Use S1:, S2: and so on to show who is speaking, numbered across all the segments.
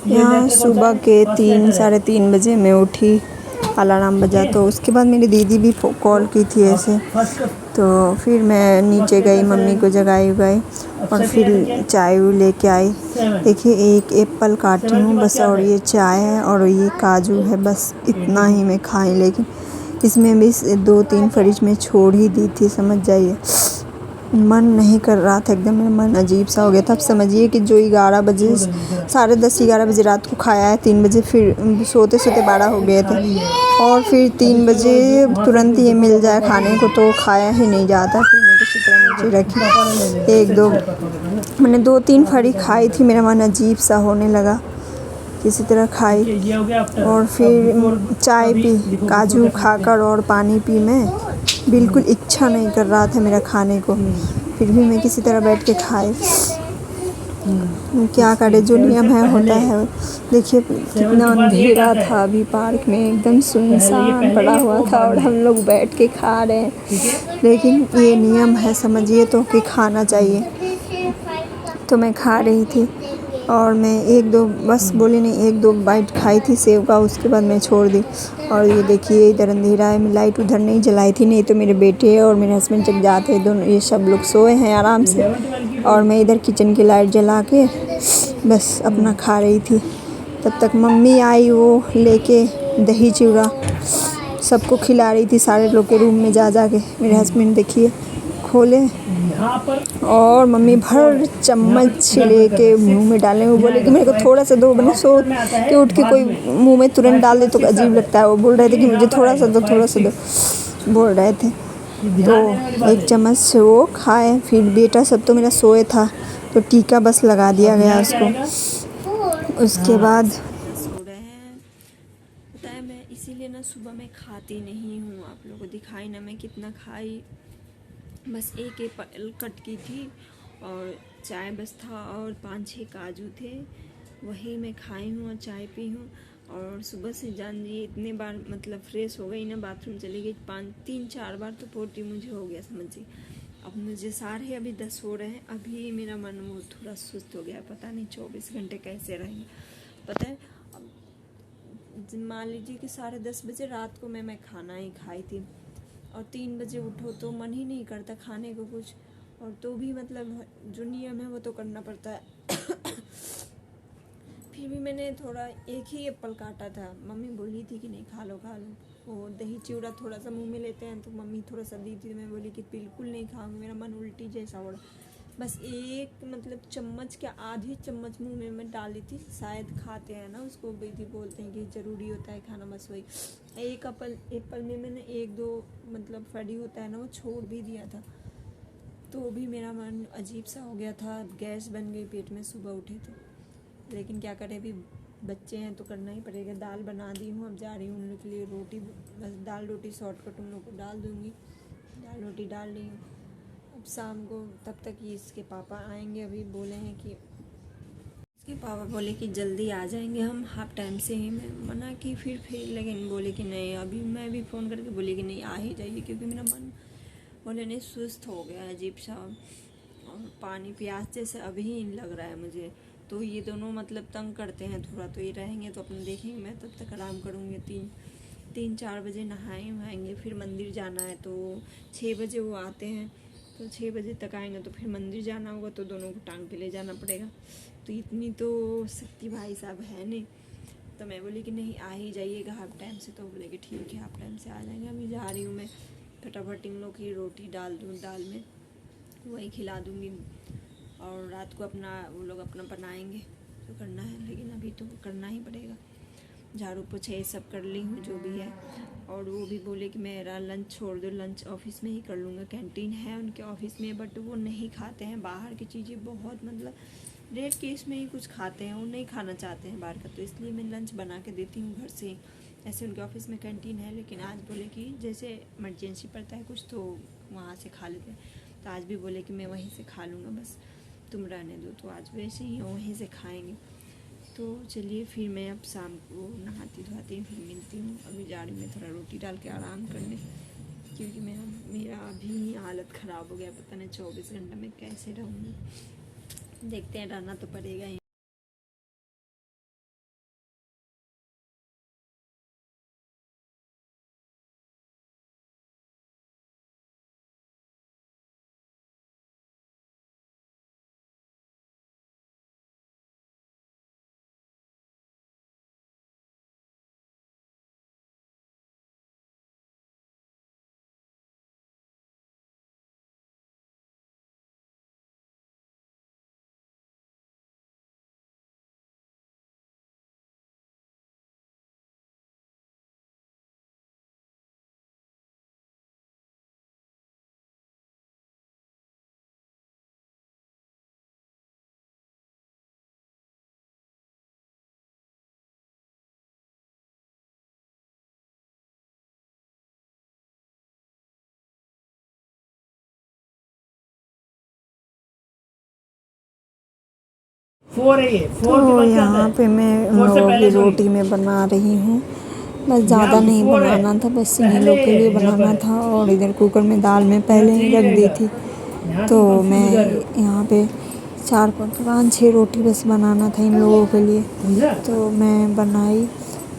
S1: यहाँ सुबह के 3 साढ़े 3 बजे मैं उठी, अलार्म बजा तो उसके बाद मेरी दीदी भी कॉल की थी ऐसे। तो फिर मैं नीचे गई, मम्मी को जगाई उगाई और फिर चाय लेके आई। देखिए एक एप्पल काटी हूँ बस, और ये चाय है और ये काजू है, बस इतना ही मैं खाई। लेकिन इसमें भी 2-3 फ्रिज में छोड़ ही दी थी, समझ जाइए। मन नहीं कर रहा था, एकदम मेरा मन अजीब सा हो गया था। अब समझिए कि जो 11 बजे, साढ़े 10-11 बजे रात को खाया है, 3 बजे फिर सोते सोते 12 हो गए थे और फिर 3 बजे तुरंत ये मिल जाए खाने को तो खाया ही नहीं जाता। फिर मैं किसी तरह नीचे रखी, मैंने 2-3 फड़ी खाई थी, मेरा मन अजीब सा होने लगा, किसी तरह खाई और फिर चाय पी, काजू खाकर और पानी पी। मैं बिल्कुल इच्छा नहीं कर रहा था मेरा खाने को, फिर भी मैं किसी तरह बैठ के खाई। क्या करे, जो नियम है होता है। देखिए कितना अंधेरा था, अभी पार्क में एकदम सुनसान पड़ा हुआ था और हम लोग बैठ के खा रहे हैं। लेकिन ये नियम है, समझिए तो, कि खाना चाहिए। तो मैं खा रही थी और मैं 1-2 बस बोले नहीं, 1-2 बाइट खाई थी सेव का, उसके बाद मैं छोड़ दी। और ये देखिए इधर अंधेरा है, मैं लाइट उधर नहीं जलाई थी, नहीं तो मेरे बेटे और मेरे हस्बैंड जग जाते हैं, दोनों ये सब लोग सोए हैं आराम से। और मैं इधर किचन की लाइट जला के बस अपना खा रही थी। तब तक मम्मी आई, वो लेके दही चूड़ा सबको खिला रही थी, सारे लोग के रूम में जा जा के। मेरे हस्बैंड देखिए खोले और मम्मी भर चम्मच लेके मुंह में डालने, वो बोले कि मेरे को थोड़ा सा दो। मैंने सो के उठ के कोई मुंह में तुरंत डाल दे तो अजीब लगता है। वो बोल रहे थे कि मुझे थोड़ा सा दो, थोड़ा सा दो, बोल रहे थे। तो 1 चम्मच से वो खाए। फिर बेटा सब तो मेरा सोए था तो टीका बस लगा दिया गया उसको। उसके बाद सो रहे हैं। पता है मैं इसीलिए ना सुबह में खाती नहीं हूँ, आप लोगों को दिखाई ना मैं कितना खाई। बस एक एप्पल कट की थी और चाय बस था और 5-6 काजू थे, वही मैं खाई हूँ और चाय पी हूँ। और सुबह से जान लीजिए इतने बार मतलब फ्रेश हो गई ना, बाथरूम चली गई 3-4 बार तो पोटी मुझे हो गया, समझिए। अब मुझे साढ़े अभी 10 हो रहे हैं, अभी मेरा मन वो थोड़ा सुस्त हो गया, पता नहीं 24 घंटे कैसे रहेंगे। पता है अब मान लीजिए कि साढ़े 10 बजे रात को मैं खाना ही खाई थी और 3 बजे उठो तो मन ही नहीं करता खाने को कुछ, और तो भी मतलब जो नियम है वो तो करना पड़ता है। फिर भी मैंने थोड़ा एक ही एप्पल काटा था, मम्मी बोली थी कि नहीं खा लो खा लो। वो दही चिवड़ा थोड़ा सा मुंह में लेते हैं तो मम्मी थोड़ा सा दी थी, मैं बोली कि बिल्कुल नहीं खाऊंगी, मेरा मन उल्टी जैसा हो रहा। बस एक मतलब चम्मच के आधी चम्मच मुंह में मैं डाली थी, शायद खाते हैं ना उसको, दीदी बोलते हैं कि ज़रूरी होता है खाना, बस वही। एक एप्पल में मैंने 1-2 मतलब फड़ी होता है ना, वो छोड़ भी दिया था। तो भी मेरा मन अजीब सा हो गया था, गैस बन गई पेट में सुबह उठे तो। लेकिन क्या करें, अभी बच्चे हैं तो करना ही पड़ेगा। दाल बना दी हूँ, अब जा रही हूँ उन लोग के लिए रोटी, बस दाल रोटी शॉर्टकट उन लोग को डाल दूँगी। दाल रोटी डाल रही हूँ। अब शाम को तब तक ये इसके पापा आएंगे, अभी बोले हैं कि इसके पापा बोले कि जल्दी आ जाएंगे हम हाफ टाइम से ही। मैं मना की फिर लेकिन बोले कि नहीं, अभी मैं भी फ़ोन करके बोली कि नहीं आ ही जाइए, क्योंकि मेरा मन बोले नहीं सुस्त हो गया है अजीब सा, और पानी प्यास जैसे अभी लग रहा है मुझे। तो ये दोनों मतलब तंग करते हैं थोड़ा, तो ये रहेंगे तो अपने देखेंगे, मैं तब तक आराम करूँगी। 3-4 बजे नहाएंगे, फिर मंदिर जाना है तो 6 बजे वो आते हैं, तो 6 बजे तक आएंगे तो फिर मंदिर जाना होगा, तो दोनों को टांग के ले जाना पड़ेगा। तो इतनी तो शक्ति भाई साहब है नहीं। तो मैं बोली कि नहीं आ ही जाइएगा हाफ टाइम से, तो बोले कि ठीक है हाफ टाइम से आ जाएंगे। अभी जा रही हूँ मैं, फटाफट इन लोग की रोटी डाल दूँ दाल में, वही खिला दूँगी। और रात को अपना वो लोग अपना बनाएंगे तो करना है, लेकिन अभी तो करना ही पड़ेगा। झाड़ू पोछा ये सब कर ली हूँ जो भी है। और वो भी बोले कि मेरा लंच छोड़ दो, लंच ऑफिस में ही कर लूँगा। कैंटीन है उनके ऑफिस में, बट वो नहीं खाते हैं बाहर की चीज़ें, बहुत मतलब रेट केस में ही कुछ खाते हैं, वो नहीं खाना चाहते हैं बाहर का, तो इसलिए मैं लंच बना के देती हूँ घर से। ऐसे उनके ऑफिस में कैंटीन है, लेकिन आज बोले कि जैसे इमरजेंसी पड़ता है कुछ तो वहाँ से खा लेते हैं, तो आज भी बोले कि मैं वहीं से खा लूँगा, बस तुम रहने दो। तो आज वैसे ही वहीं से खाएंगे। तो चलिए फिर मैं अब शाम को नहाती धोती फिर मिलती हूँ। अभी जा रही मैं थोड़ा रोटी डाल के आराम करने, क्योंकि मेरा अभी हालत ख़राब हो गया, पता नहीं 24 घंटे में कैसे रहूँगी। देखते हैं, रहना तो पड़ेगा ही। तो यहाँ पे मैं उन लोगों की रोटी में बना रही हूँ। बस ज़्यादा नहीं बनाना था, बस इन्हीं लोग के लिए बनाना था। और इधर कुकर में दाल में पहले ही रख दी थी, तो मैं यहाँ पे 4-5-6 रोटी बस बनाना था इन लोगों के लिए। तो मैं बनाई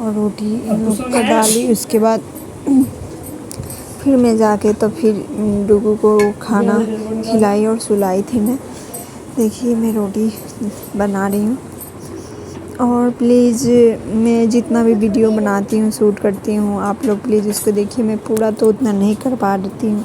S1: और रोटी इन लोग को डाली। उसके बाद फिर मैं जाके तो फिर डुगू को खाना खिलाई और सुलाई थी मैं। देखिए मैं रोटी बना रही हूँ। और प्लीज़ मैं जितना भी वीडियो बनाती हूँ, शूट करती हूँ, आप लोग प्लीज़ उसको देखिए। मैं पूरा तो उतना नहीं कर पा रही हूँ,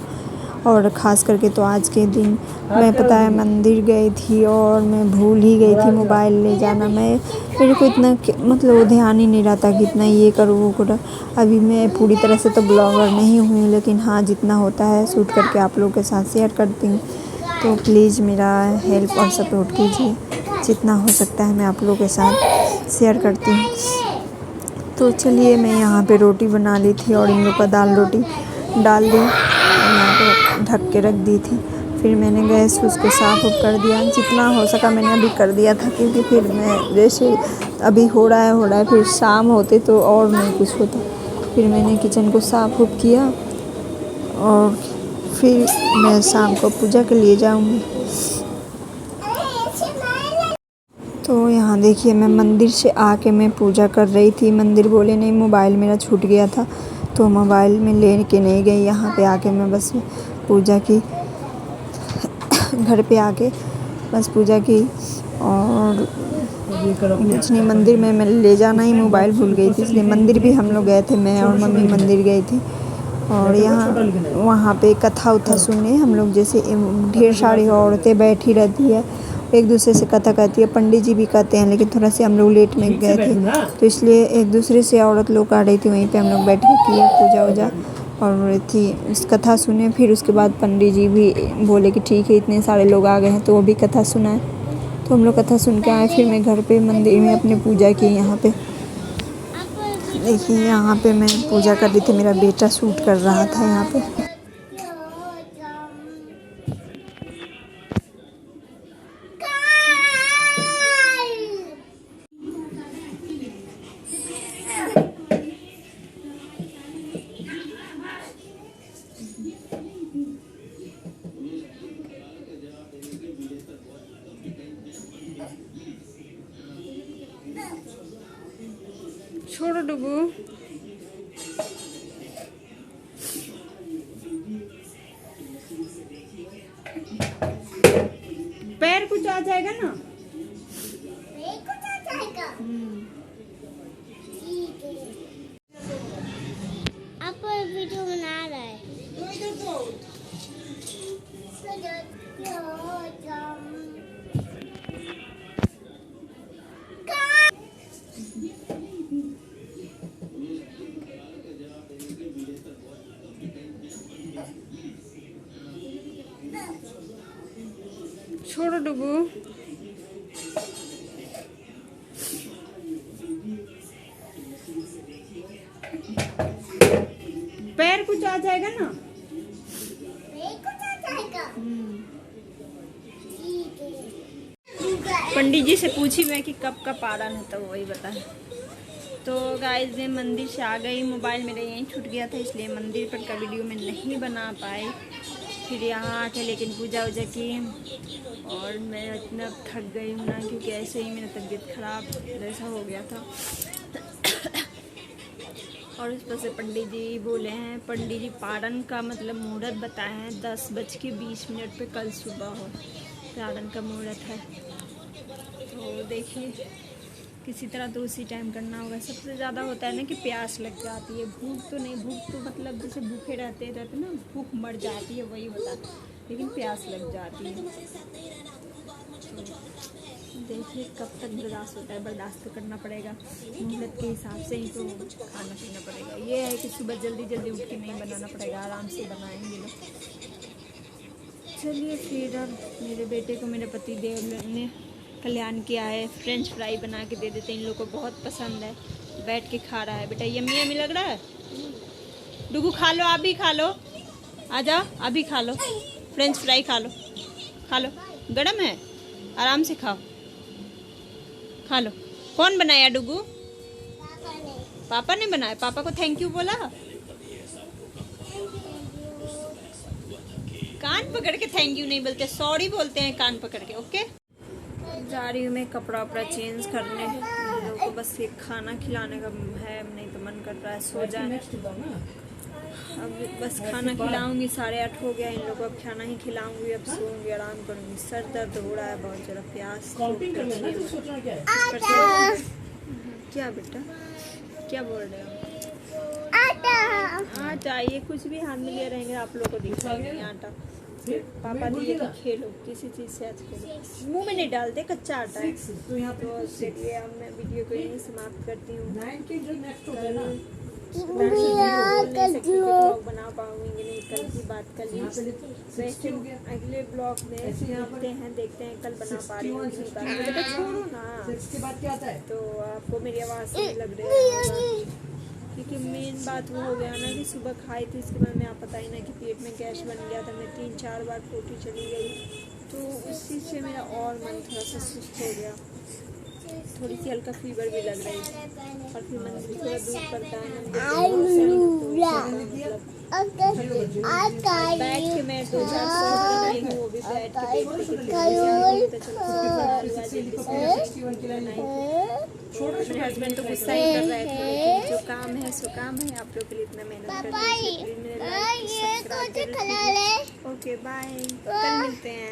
S1: और ख़ास करके तो आज के दिन मैं पता है मंदिर गई थी और मैं भूल ही गई थी मोबाइल ले जाना। मेरे को इतना मतलब ध्यान ही नहीं रहता कि इतना ये करूँ वो करूँ। अभी मैं पूरी तरह से तो ब्लॉगर नहीं हुई, लेकिन हाँ जितना होता है शूट करके आप लोगों के साथ शेयर करती हूँ। तो प्लीज़ मेरा हेल्प और सपोर्ट कीजिए, जितना हो सकता है मैं आप लोगों के साथ शेयर करती हूँ। तो चलिए मैं यहाँ पे रोटी बना ली थी और इन लोग का दाल रोटी डाल दी, यहाँ पे ढक के रख दी थी। फिर मैंने गैस उसको साफ़ कर दिया, जितना हो सका मैंने अभी कर दिया था, क्योंकि फिर मैं जैसे अभी हो रहा है फिर शाम होते तो और नहीं कुछ होता। फिर मैंने किचन को साफ़ किया और फिर मैं शाम को पूजा के लिए जाऊँगी। तो यहाँ देखिए मैं मंदिर से आके मैं पूजा कर रही थी। मंदिर बोले नहीं, मोबाइल मेरा छूट गया था तो मोबाइल में ले के नहीं गई। यहाँ पे आके मैं बस पूजा की, घर पे आके बस पूजा की। और कुछ नहीं, मंदिर में मैं ले जाना ही मोबाइल भूल गई थी, इसलिए मंदिर भी हम लोग गए थे, मैं और मम्मी मंदिर गई थी। और यहाँ वहाँ पे कथा उथा सुनने हम लोग, जैसे ढेर सारी औरतें बैठी रहती है, एक दूसरे से कथा कहती है। पंडित जी भी कहते हैं, लेकिन थोड़ा से हम लोग लेट में गए थे तो इसलिए एक दूसरे से औरत लोग आ रही थी, वहीं पे हम लोग बैठ के किया पूजा वूजा और थी इस कथा सुने। फिर उसके बाद पंडित जी भी बोले कि ठीक है इतने सारे लोग आ गए हैं तो वो भी कथा सुनाए। तो हम लोग कथा सुन के आए। फिर मैं घर पे मंदिर में अपने पूजा की। यहाँ पे देखिए, यहाँ पे मैं पूजा कर रही थी, मेरा बेटा शूट कर रहा था यहाँ पे। छोड़ो डुगू, पैर कुछ आ जाएगा ना, पैर कुछ आ जाएगा। आप वीडियो बना रहा है। छोड़ो डुगू, पैर कुछ आ जाएगा ना, पैर कुछ आ जाएगा। पंडित जी से पूछी मैं कि कब का पारण है, तो वही बताए। तो गाइस मैं मंदिर से आ गई, मोबाइल मेरा यहीं छूट गया था, इसलिए मंदिर पर का वीडियो मैं नहीं बना पाई। फिर यहाँ आके लेकिन पूजा वूजा की और मैं इतना थक गई हूँ ना, क्योंकि ऐसे ही मेरा तबीयत खराब जैसा हो गया था। और इस पर से पंडित जी बोले हैं, पंडित जी पारण का मतलब मुहूर्त बताए हैं 10:20 पे कल सुबह हो पारण का मुहूर्त है। तो देखिए किसी तरह तो उसी टाइम करना होगा। सबसे ज़्यादा होता है ना कि प्यास लग जाती है, भूख तो नहीं, भूख तो मतलब जैसे भूखे रहते ना, भूख मर जाती है वही होता है, लेकिन प्यास लग जाती है। तो देखिए कब तक बर्दाश्त होता है, बर्दाश्त तो करना पड़ेगा, मुहूर्त के हिसाब से ही तो खाना पीना पड़ेगा। ये है कि सुबह जल्दी जल्दी उठ के नहीं बनाना पड़ेगा, आराम से बनाएंगे लोग। चलिए फिर अब मेरे बेटे को मेरे पति देव ने कल्याण किया है, फ्रेंच फ्राई बना के दे देते हैं, इन लोगों को बहुत पसंद है। बैठ के खा रहा है बेटा, यम्मी यम्मी लग रहा है। डुगू खा लो, आप भी खा लो, आ जाओ आप भी खा लो, फ्रेंच फ्राई खा लो, खा लो, गर्म है, आराम से खाओ। खा लो। कौन बनाया डुगू? पापा ने बनाया। पापा को थैंक यू बोला। कान पकड़ के थैंक यू नहीं बोलते, सॉरी बोलते हैं कान पकड़ के। ओके, जा रही हूँ मैं कपड़ा वपड़ा चेंज करने। इन लोगों को बस ये खाना खिलाने का है, नहीं तो मन कर रहा है सो जाए। अब बस खाना खिलाऊंगी, 8:30 हो गया। इन लोगों को अब खाना ही खिलाऊंगी, अब सोऊंगी, आराम करूंगी। सर दर्द हो रहा है बहुत, जरा प्यास। क्या बेटा, क्या बोल रहे हो? आटा, ये कुछ भी हाथ में लिए रहेंगे आप लोगों को दिखाएंगे आटा। पापा दिए तो खेलो, किसी चीज़ से आज खेलो। मुंह में नहीं डालते, कच्चा आटा है। तो चलिए अब मैं वीडियो को यहीं समाप्त करती हूँ। ब्लॉग बना पाऊंगी नहीं, कल की बात कर ली। वैसे अगले ब्लॉग में देखते हैं कल बना पा रही हूँ। बेटा छोड़ो ना, तो आपको मेरी आवाज़ सही लग रही है, क्योंकि मेन बात वो हो गया ना कि सुबह खाई थी, इसके बाद में आप पता ही ना कि पेट में गैस बन गया था। मैं 3-4 बार पोटी चली गई, तो उस चीज़ से मेरा और मन थोड़ा सा सुस्त हो गया। थोड़ी सी हल्का फीवर भी लग रही है, और फिर मंदिर भी थोड़ा दूर पड़ता है। बैठ के मैं 2-4 सौ हूँ, वो भी बैठ के। हस्बैंड तो गुस्सा ही कर रहे थे, जो काम है सो काम है, आप लोग के लिए इतना मेहनत कर रहे हैं। ओके बाय, कल मिलते हैं।